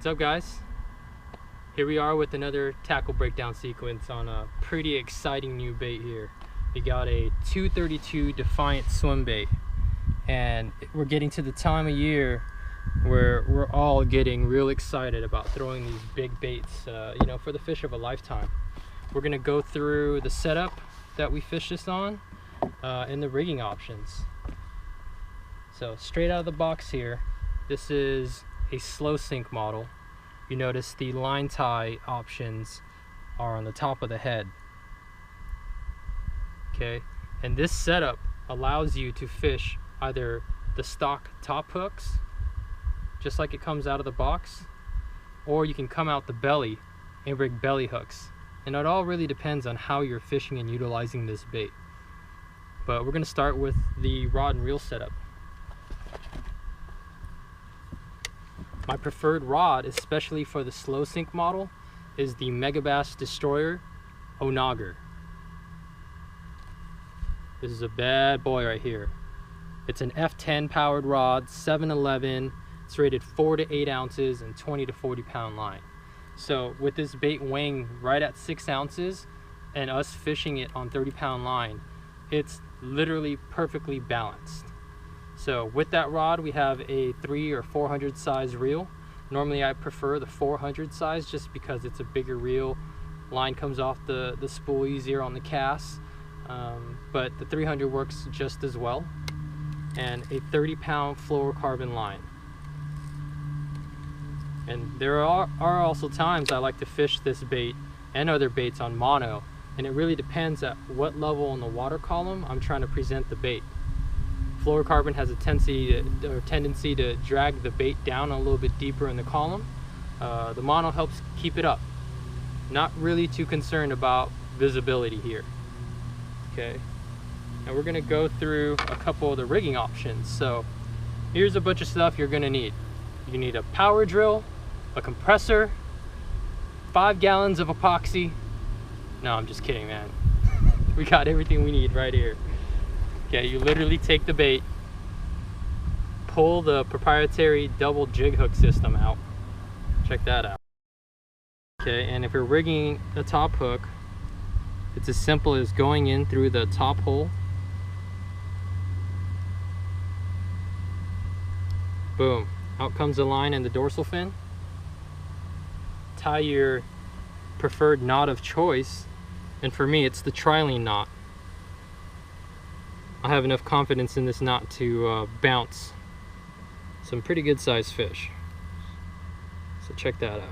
up, guys? Here we are with another tackle breakdown sequence on a pretty exciting new bait here. We got a 232 Defiant swim bait, and we're getting to the time of year where we're all getting real excited about throwing these big baits, you know, for the fish of a lifetime. We're gonna go through the setup that we fish this on and the rigging options. So straight out of the box here, this is a slow sink model. You notice the line tie options are on the top of the head. Okay, and this setup allows you to fish either the stock top hooks, just like it comes out of the box, or you can come out the belly and rig belly hooks. And it all really depends on how you're fishing and utilizing this bait. But we're going to start with the rod and reel setup. My preferred rod, especially for the slow sink model, is the Megabass Destroyer Onager. This is a bad boy right here. It's an F10 powered rod, 711. It's rated 4 to 8 ounces and 20 to 40 pound line. So with this bait weighing right at 6 ounces and us fishing it on 30 pound line, it's literally perfectly balanced. So with that rod, we have a 300 or 400 size reel. Normally I prefer the 400 size just because it's a bigger reel. Line comes off the spool easier on the cast. But the 300 works just as well. And a 30 pound fluorocarbon line. And there are also times I like to fish this bait and other baits on mono, and it really depends at what level in the water column I'm trying to present the bait. Fluorocarbon has a tendency to drag the bait down a little bit deeper in the column. The mono helps keep it up. Not really too concerned about visibility here. Okay, and we're gonna go through a couple of the rigging options. So here's a bunch of stuff you're gonna need. You need a power drill, a compressor, 5 gallons of epoxy. No, I'm just kidding, man. We got everything we need right here. Okay, you literally take the bait, pull the proprietary double jig hook system out. Check that out. Okay, and if you're rigging a top hook, it's as simple as going in through the top hole. Boom, out comes the line and the dorsal fin. Tie your preferred knot of choice, and for me it's the trilene knot. I have enough confidence in this knot to bounce some pretty good sized fish. So check that out.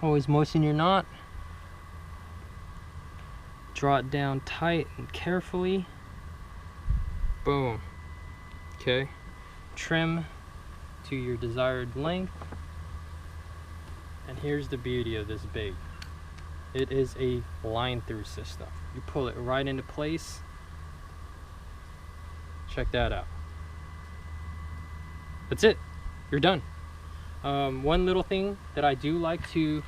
Always moisten your knot. Draw it down tight and carefully. Boom. Okay. Trim to your desired length. And here's the beauty of this bait. It is a line through system. You pull it right into place. Check that out. That's it. You're done. One little thing that I do like to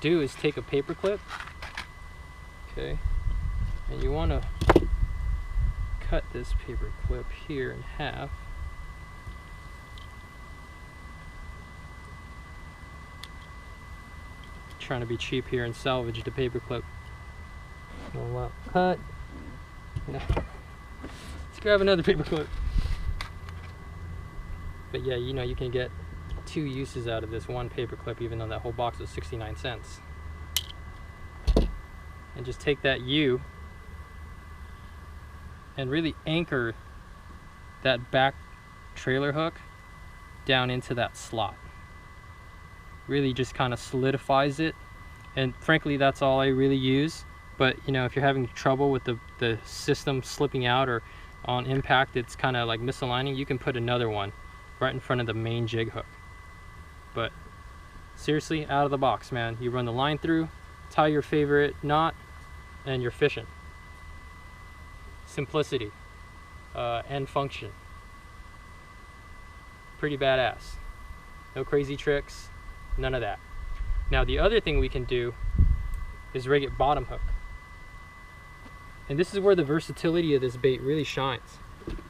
do is take a paper clip. Okay. And you want to cut this paper clip here in half. Trying to be cheap here and salvage the paper clip. Oh, cut. No. Let's grab another paper clip. But yeah, you know, you can get 2 uses out of this one paper clip, even though that whole box was 69 cents. And just take that U and really anchor that back trailer hook down into that slot. Really just kind of solidifies it, and frankly that's all I really use. But you know, if you're having trouble with the system slipping out, or on impact it's kind of like misaligning, you can put another one right in front of the main jig hook. But seriously, out of the box, man. You run the line through, tie your favorite knot, and you're fishing. Simplicity and function. Pretty badass. No crazy tricks. None of that. Now the other thing we can do is rig it bottom hook. And this is where the versatility of this bait really shines.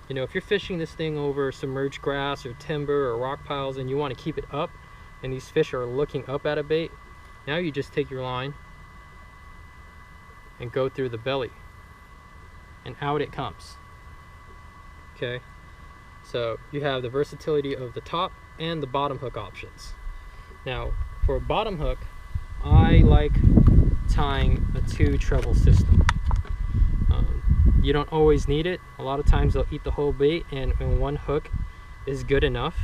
You know, if you're fishing this thing over submerged grass or timber or rock piles and you want to keep it up and these fish are looking up at a bait, now you just take your line and go through the belly and out it comes. Okay, so you have the versatility of the top and the bottom hook options. Now for a bottom hook, I like tying a 2 treble system. You don't always need it. A lot of times they'll eat the whole bait and 1 hook is good enough.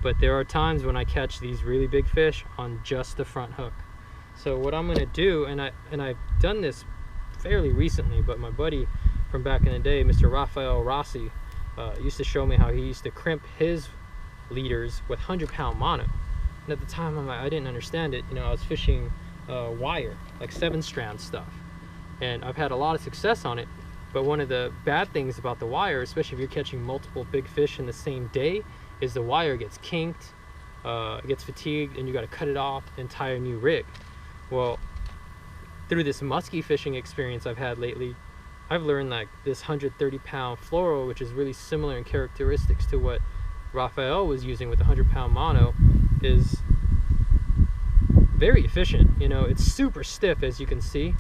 But there are times when I catch these really big fish on just the front hook. So what I'm gonna do, and I've done this fairly recently, but my buddy from back in the day, Mr. Rafael Rossi, used to show me how he used to crimp his leaders with 100-pound mono. And at the time I didn't understand it. You know, I was fishing wire, like 7-strand stuff. And I've had a lot of success on it. But one of the bad things about the wire, especially if you're catching multiple big fish in the same day, is the wire gets kinked, it gets fatigued, and you got to cut it off and tie a new rig. Well, through this musky fishing experience I've had lately, I've learned like this 130-pound fluoro, which is really similar in characteristics to what Rafael was using with the 100-pound mono, is very efficient. You know, it's super stiff, as you can see.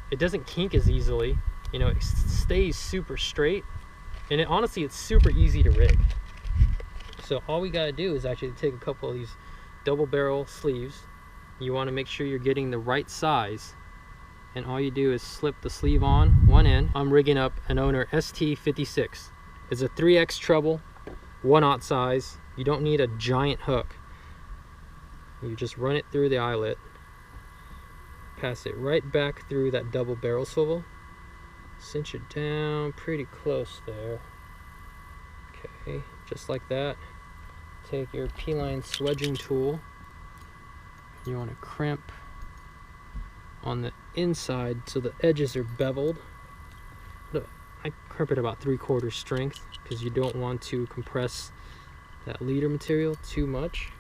It doesn't kink as easily. You know, it stays super straight, and honestly, it's super easy to rig. So all we gotta do is actually take a couple of these double barrel sleeves. You want to make sure you're getting the right size, and all you do is slip the sleeve on one end. I'm rigging up an Owner ST56. It's a 3X treble, 1/0 size. You don't need a giant hook. You just run it through the eyelet, pass it right back through that double barrel swivel, cinch it down pretty close there. Okay, just like that. Take your P-line swedging tool. You want to crimp on the inside so the edges are beveled. I crimp it about 3/4 strength because you don't want to compress that leader material too much.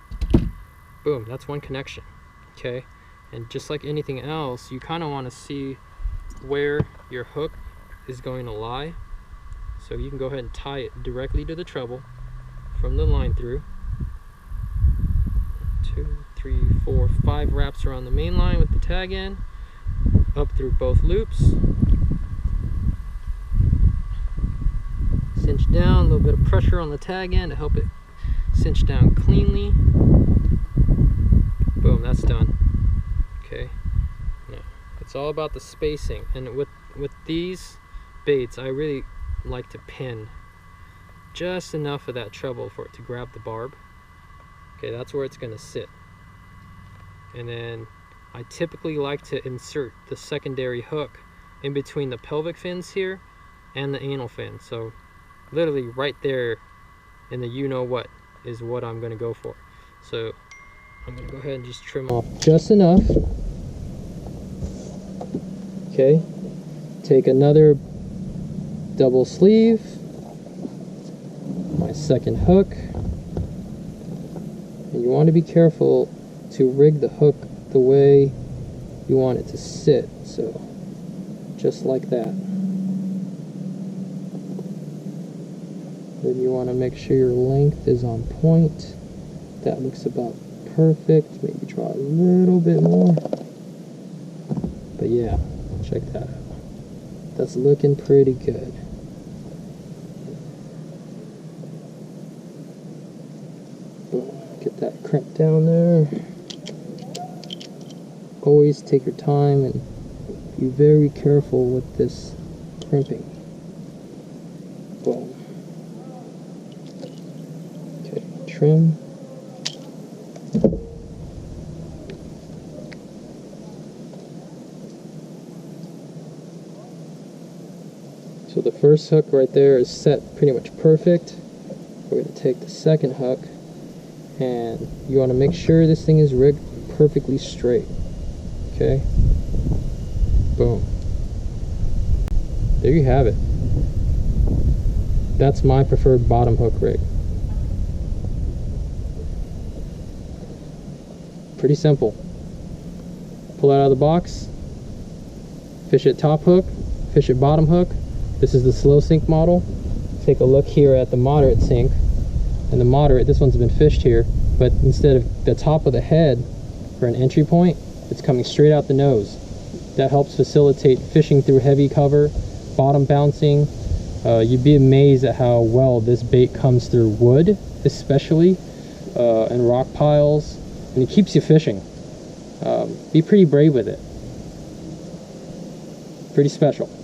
Boom, that's one connection. Okay, and just like anything else, you kind of want to see where your hook is going to lie. So you can go ahead and tie it directly to the treble from the line through. 2, 3, 4, 5 wraps around the main line with the tag end, up through both loops. Cinch down, a little bit of pressure on the tag end to help it cinch down cleanly. Boom, that's done. Okay, now it's all about the spacing, and with these baits I really like to pin just enough of that treble for it to grab the barb. Okay, that's where it's going to sit. And then I typically like to insert the secondary hook in between the pelvic fins here and the anal fin. So literally right there in the you-know-what is what I'm going to go for. So I'm going to go ahead and just trim off just enough. Okay, take another double sleeve, my second hook, and you want to be careful to rig the hook the way you want it to sit. So just like that. Then you want to make sure your length is on point. That looks about perfect. Maybe draw a little bit more. But yeah, check that out. That's looking pretty good. Get that crimp down there. Always take your time and be very careful with this crimping. Boom. Okay, trim. So the first hook right there is set pretty much perfect. We're going to take the second hook, and you want to make sure this thing is rigged perfectly straight. Okay, boom. There you have it. That's my preferred bottom hook rig. Pretty simple. Pull it out of the box, fish it top hook, fish it bottom hook. This is the slow sink model. take a look here at the moderate sink. And the moderate, this one's been fished here, but instead of the top of the head for an entry point, it's coming straight out the nose. That helps facilitate fishing through heavy cover, bottom bouncing. You'd be amazed at how well this bait comes through wood, especially, and rock piles, and it keeps you fishing. Be pretty brave with it. Pretty special.